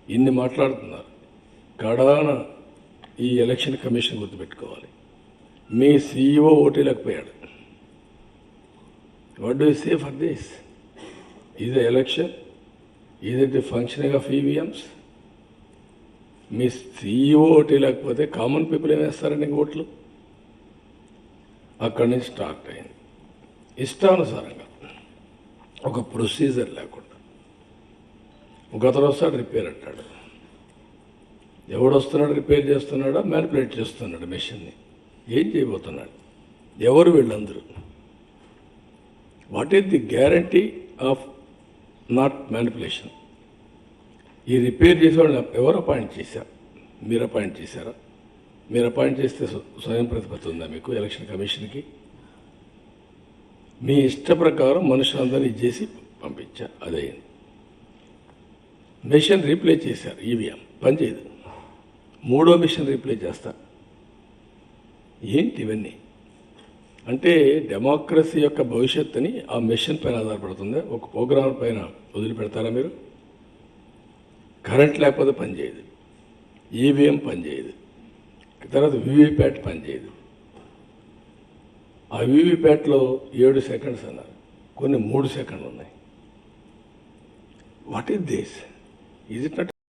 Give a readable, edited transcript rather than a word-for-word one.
ఇన్ని మాట్లాడుతున్నారు. కడాన ఈ ఎలక్షన్ కమిషన్ గుర్తుపెట్టుకోవాలి. మీ CEO ఓటీలేకపోయాడు. What do you say for this? Is the election? Is it the functioning of EVMs? మీ CEO ఓటీ లేకపోతే కామన్ పీపుల్ ఏం వేస్తారండి ఓట్లు? అక్కడి నుంచి స్టార్ట్ అయింది. ఇష్టానుసారంగా ఒక ప్రొసీజర్ లేకుండా ఒకతను వస్తాడు, రిపేర్ అంటాడు. ఎవడు వస్తున్నాడు, రిపేర్ చేస్తున్నాడా, మ్యానిపులేట్ చేస్తున్నాడు మెషిన్ని? ఏం చేయబోతున్నాడు? ఎవరు వీళ్ళందరూ? What is the guarantee of not manipulation? ఈ రిపేర్ చేసేవాళ్ళని ఎవరు అపాయింట్ చేశారు? మీరు అపాయింట్ చేశారా? మీరు అపాయింట్ చేస్తే స్వయం ప్రతిపత్తి ఉందా మీకు ఎలక్షన్ కమిషన్కి? మీ ఇష్ట ప్రకారం మనుషులందరినీ చేసి పంపించారు. అదైంది. మిషన్ రీప్లే చేశారు. ఈవీఎం పనిచేయదు. 3వ మిషన్ రీప్లే చేస్తారు. ఏంటి ఇవన్నీ? అంటే డెమోక్రసీ యొక్క భవిష్యత్తుని ఆ మిషన్ పైన ఆధారపడుతుంది. ఒక ప్రోగ్రామ్ పైన వదిలిపెడతారా మీరు? కరెంట్ లేకపోతే పనిచేయదు, ఈవీఎం పనిచేయదు, తర్వాత వీవీప్యాట్ పనిచేయదు. ఆ వీవీప్యాట్లో 7 సెకండ్స్ అన్నారు, కొన్ని 3 సెకండ్లు ఉన్నాయి. What is this? Is it not